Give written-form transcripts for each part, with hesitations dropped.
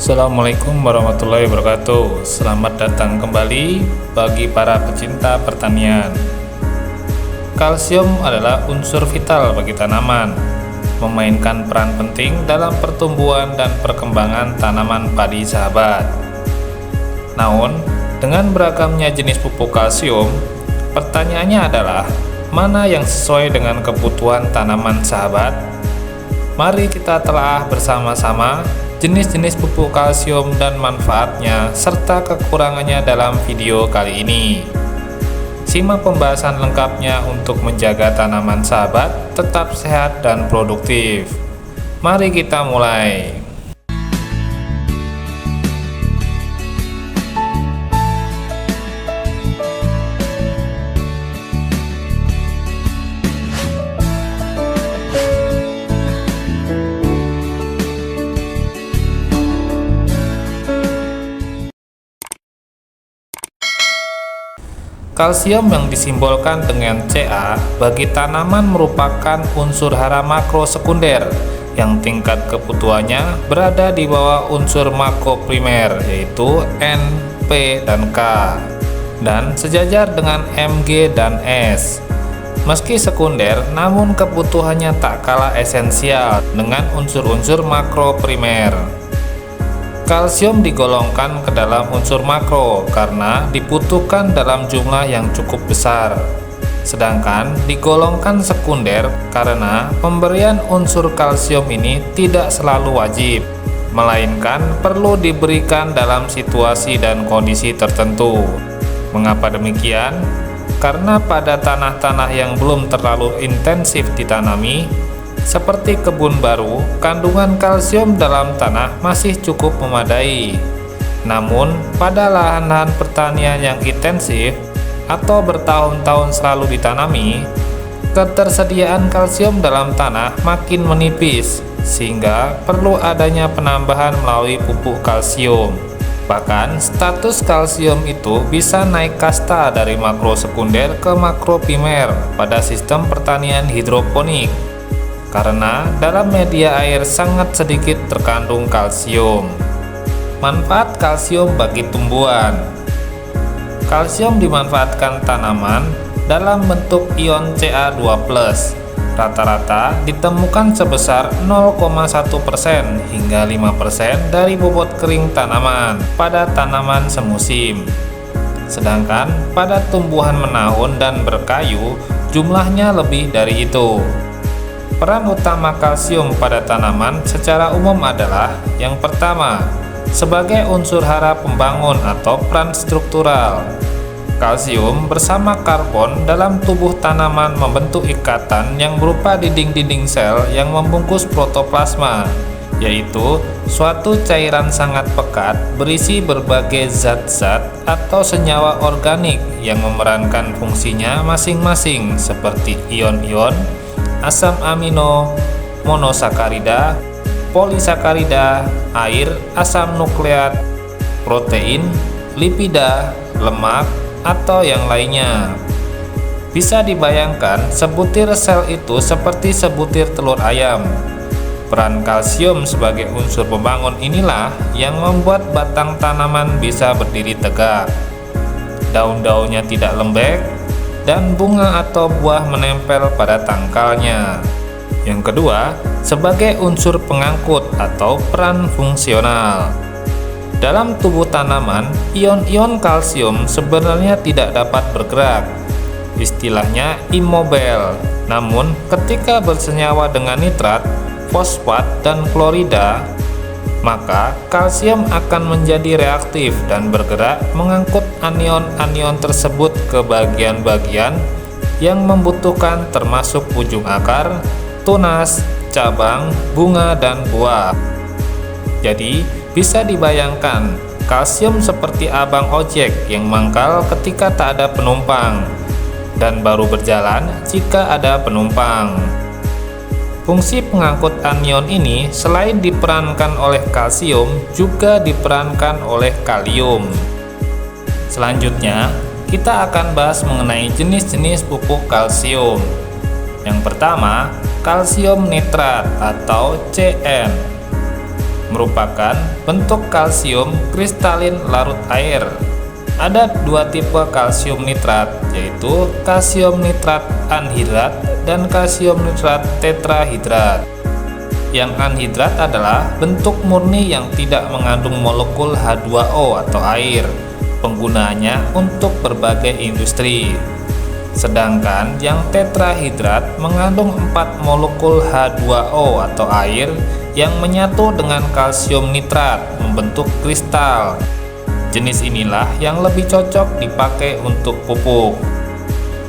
Assalamualaikum warahmatullahi wabarakatuh. Selamat datang kembali bagi para pecinta pertanian. Kalsium adalah unsur vital bagi tanaman, memainkan peran penting dalam pertumbuhan dan perkembangan tanaman padi sahabat. Namun, dengan beragamnya jenis pupuk kalsium, pertanyaannya adalah mana yang sesuai dengan kebutuhan tanaman sahabat? Mari kita telah bersama-sama jenis-jenis pupuk kalsium dan manfaatnya serta kekurangannya dalam video kali ini. Simak pembahasan lengkapnya untuk menjaga tanaman sahabat tetap sehat dan produktif. Mari kita mulai. Kalsium yang disimbolkan dengan Ca bagi tanaman merupakan unsur hara makro sekunder yang tingkat kebutuhannya berada di bawah unsur makro primer yaitu N, P, dan K, dan sejajar dengan Mg dan S. Meski sekunder, namun kebutuhannya tak kalah esensial dengan unsur-unsur makro primer. Kalsium digolongkan ke dalam unsur makro karena dibutuhkan dalam jumlah yang cukup besar. Sedangkan digolongkan sekunder karena pemberian unsur kalsium ini tidak selalu wajib, melainkan perlu diberikan dalam situasi dan kondisi tertentu. Mengapa demikian? Karena pada tanah-tanah yang belum terlalu intensif ditanami, seperti kebun baru, kandungan kalsium dalam tanah masih cukup memadai. Namun, pada lahan-lahan pertanian yang intensif atau bertahun-tahun selalu ditanami, ketersediaan kalsium dalam tanah makin menipis, sehingga perlu adanya penambahan melalui pupuk kalsium. Bahkan, status kalsium itu bisa naik kasta dari makro sekunder ke makro primer pada sistem pertanian hidroponik, karena dalam media air sangat sedikit terkandung kalsium. Manfaat kalsium bagi tumbuhan. Kalsium dimanfaatkan tanaman dalam bentuk ion Ca2+. Rata-rata ditemukan sebesar 0,1% hingga 5% dari bobot kering tanaman pada tanaman semusim. Sedangkan pada tumbuhan menahun dan berkayu jumlahnya lebih dari itu. Peran utama kalsium pada tanaman secara umum adalah yang pertama, sebagai unsur hara pembangun atau peran struktural. Kalsium bersama karbon dalam tubuh tanaman membentuk ikatan yang berupa dinding-dinding sel yang membungkus protoplasma, yaitu suatu cairan sangat pekat berisi berbagai zat-zat atau senyawa organik yang memerankan fungsinya masing-masing seperti ion-ion, asam amino, monosakarida, polisakarida, air, asam nukleat, protein, lipida, lemak, atau yang lainnya. Bisa dibayangkan sebutir sel itu seperti sebutir telur ayam. Peran kalsium sebagai unsur pembangun inilah yang membuat batang tanaman bisa berdiri tegak, daun-daunnya tidak lembek, dan bunga atau buah menempel pada tangkalnya. Yang kedua, sebagai unsur pengangkut atau peran fungsional. Dalam tubuh tanaman, ion-ion kalsium sebenarnya tidak dapat bergerak. Istilahnya immobile. Namun, ketika bersenyawa dengan nitrat, fosfat, dan klorida, maka kalsium akan menjadi reaktif dan bergerak mengangkut anion-anion tersebut ke bagian-bagian yang membutuhkan termasuk ujung akar, tunas, cabang, bunga, dan buah. Jadi, bisa dibayangkan kalsium seperti abang ojek yang mangkal ketika tak ada penumpang dan baru berjalan jika ada penumpang. Fungsi pengangkut anion ini selain diperankan oleh kalsium juga diperankan oleh kalium. Selanjutnya, kita akan bahas mengenai jenis-jenis pupuk kalsium. Yang pertama, kalsium nitrat atau CN. merupakan bentuk kalsium kristalin larut air. Ada dua tipe kalsium nitrat, yaitu kalsium nitrat anhidrat dan kalsium nitrat tetrahidrat. Yang anhidrat adalah bentuk murni yang tidak mengandung molekul H2O atau air. Penggunaannya untuk berbagai industri. Sedangkan yang tetrahidrat mengandung 4 molekul H2O atau air yang menyatu dengan kalsium nitrat membentuk kristal. Jenis inilah yang lebih cocok dipakai untuk pupuk.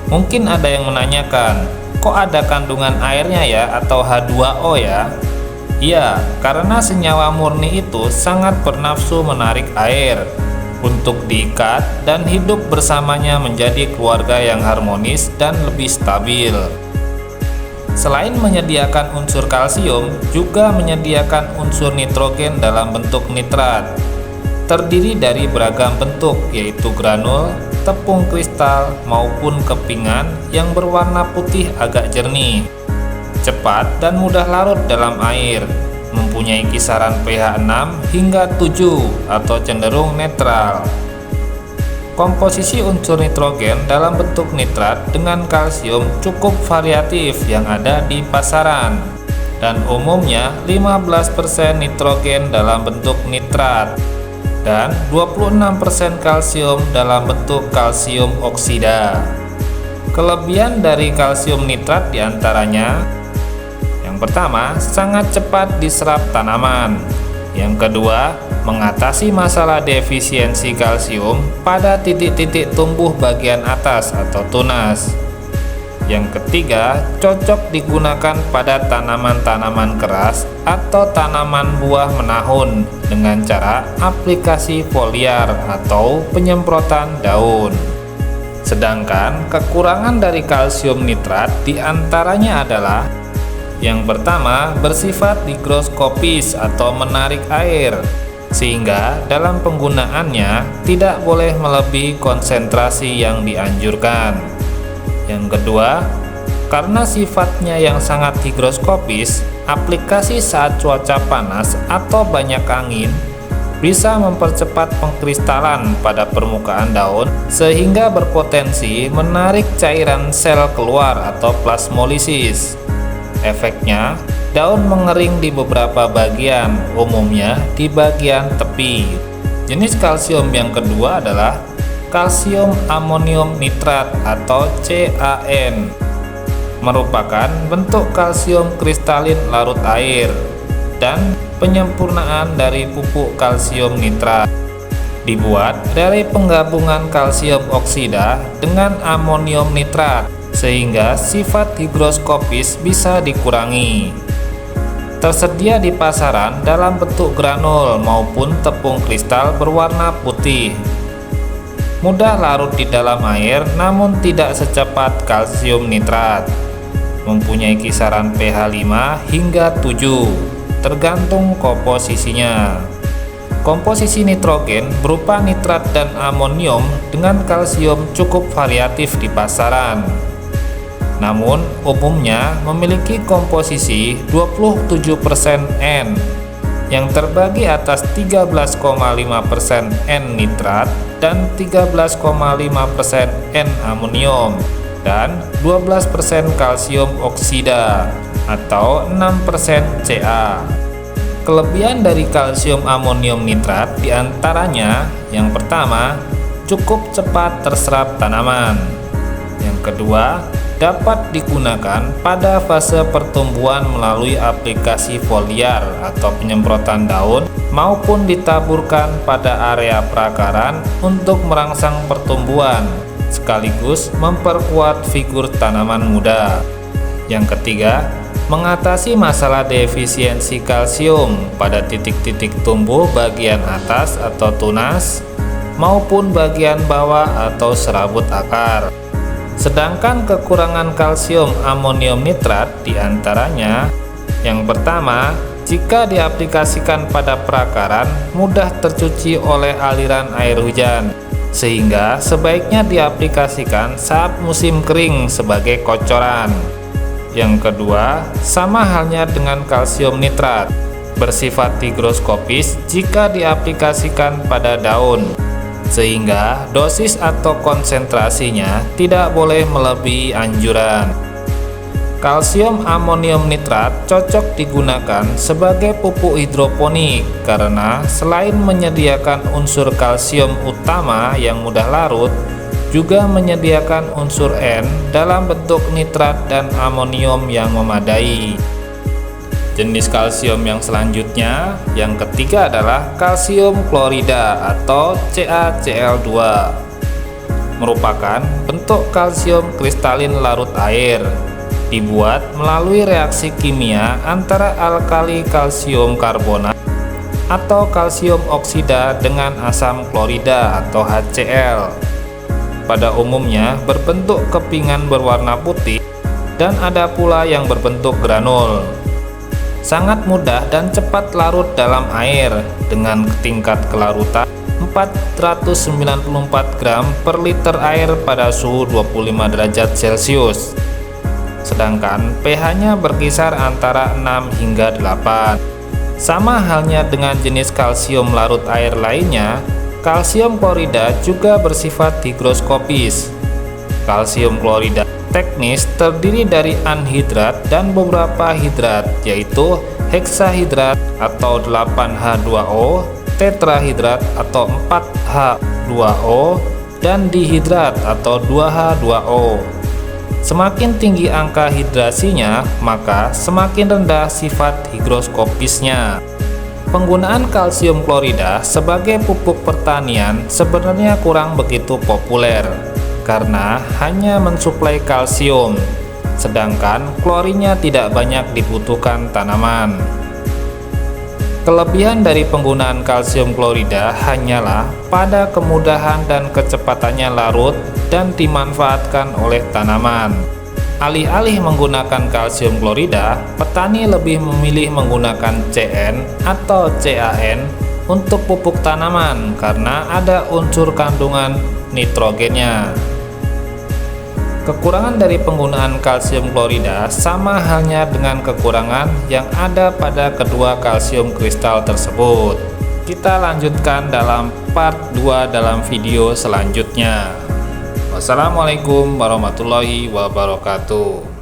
Mungkin ada yang menanyakan, kok ada kandungan airnya ya atau H2O ya? Iya, karena senyawa murni itu sangat bernafsu menarik air untuk diikat dan hidup bersamanya menjadi keluarga yang harmonis dan lebih stabil. Selain menyediakan unsur kalsium, juga menyediakan unsur nitrogen dalam bentuk nitrat. Terdiri dari beragam bentuk, yaitu granul, tepung kristal, maupun kepingan yang berwarna putih agak jernih, cepat dan mudah larut dalam air, mempunyai kisaran pH 6 hingga 7 atau cenderung netral. Komposisi unsur nitrogen dalam bentuk nitrat dengan kalsium cukup variatif yang ada di pasaran, dan umumnya 15% nitrogen dalam bentuk nitrat dan 26% kalsium dalam bentuk kalsium oksida. Kelebihan dari kalsium nitrat diantaranya: yang pertama, sangat cepat diserap tanaman. Yang kedua, mengatasi masalah defisiensi kalsium pada titik-titik tumbuh bagian atas atau tunas. Yang ketiga, cocok digunakan pada tanaman-tanaman keras atau tanaman buah menahun dengan cara aplikasi foliar atau penyemprotan daun. Sedangkan kekurangan dari kalsium nitrat diantaranya adalah: yang pertama, bersifat higroskopis atau menarik air, sehingga dalam penggunaannya tidak boleh melebihi konsentrasi yang dianjurkan. Yang kedua, karena sifatnya yang sangat higroskopis, aplikasi saat cuaca panas atau banyak angin bisa mempercepat pengkristalan pada permukaan daun sehingga berpotensi menarik cairan sel keluar atau plasmolisis. Efeknya, daun mengering di beberapa bagian, umumnya di bagian tepi. Jenis kalsium yang kedua adalah kalsium amonium nitrat atau CaN, merupakan bentuk kalsium kristalin larut air dan penyempurnaan dari pupuk kalsium nitrat. Dibuat dari penggabungan kalsium oksida dengan amonium nitrat, sehingga sifat higroskopis bisa dikurangi. Tersedia di pasaran dalam bentuk granul maupun tepung kristal berwarna putih. Mudah larut di dalam air namun tidak secepat kalsium nitrat. Mempunyai kisaran pH 5 hingga 7, tergantung komposisinya. Komposisi nitrogen berupa nitrat dan amonium dengan kalsium cukup variatif di pasaran. Namun umumnya memiliki komposisi 27% N yang terbagi atas 13,5% N nitrat dan 13,5% N amonium dan 12% kalsium oksida atau 6% Ca. Kelebihan dari kalsium amonium nitrat diantaranya: yang pertama, cukup cepat terserap tanaman. Yang kedua, dapat digunakan pada fase pertumbuhan melalui aplikasi foliar atau penyemprotan daun maupun ditaburkan pada area perakaran untuk merangsang pertumbuhan sekaligus memperkuat figur tanaman muda. Yang ketiga, mengatasi masalah defisiensi kalsium pada titik-titik tumbuh bagian atas atau tunas maupun bagian bawah atau serabut akar. Sedangkan kekurangan kalsium amonium nitrat diantaranya: yang pertama, jika diaplikasikan pada perakaran mudah tercuci oleh aliran air hujan, sehingga sebaiknya diaplikasikan saat musim kering sebagai kocoran. Yang kedua, sama halnya dengan kalsium nitrat. bersifat higroskopis jika diaplikasikan pada daun, sehingga dosis atau konsentrasinya tidak boleh melebihi anjuran. Kalsium amonium nitrat cocok digunakan sebagai pupuk hidroponik karena selain menyediakan unsur kalsium utama yang mudah larut, juga menyediakan unsur N dalam bentuk nitrat dan amonium yang memadai. Jenis kalsium yang selanjutnya, yang ketiga adalah kalsium klorida atau CaCl2. Merupakan bentuk kalsium kristalin larut air. Dibuat melalui reaksi kimia antara alkali kalsium karbonat atau kalsium oksida dengan asam klorida atau HCl. Pada umumnya berbentuk kepingan berwarna putih dan ada pula yang berbentuk granul. Sangat mudah dan cepat larut dalam air dengan tingkat kelarutan 494 gram per liter air pada suhu 25 derajat Celcius. Sedangkan pH-nya berkisar antara 6 hingga 8. Sama halnya dengan jenis kalsium larut air lainnya, kalsium klorida juga bersifat higroskopis. Kalsium klorida teknis terdiri dari anhidrat dan beberapa hidrat, yaitu heksahidrat atau 8H2O, tetrahidrat atau 4H2O, dan dihidrat atau 2H2O. Semakin tinggi angka hidrasinya, maka semakin rendah sifat higroskopisnya. Penggunaan kalsium klorida sebagai pupuk pertanian sebenarnya kurang begitu populer karena hanya mensuplai kalsium, sedangkan klorinnya tidak banyak dibutuhkan tanaman. Kelebihan dari penggunaan kalsium klorida hanyalah pada kemudahan dan kecepatannya larut dan dimanfaatkan oleh tanaman. Alih-alih menggunakan kalsium klorida, petani lebih memilih menggunakan CN atau CAN untuk pupuk tanaman karena ada unsur kandungan nitrogennya. Kekurangan dari penggunaan kalsium klorida sama halnya dengan kekurangan yang ada pada kedua kalsium kristal tersebut. Kita lanjutkan dalam part 2 dalam video selanjutnya. Wassalamualaikum warahmatullahi wabarakatuh.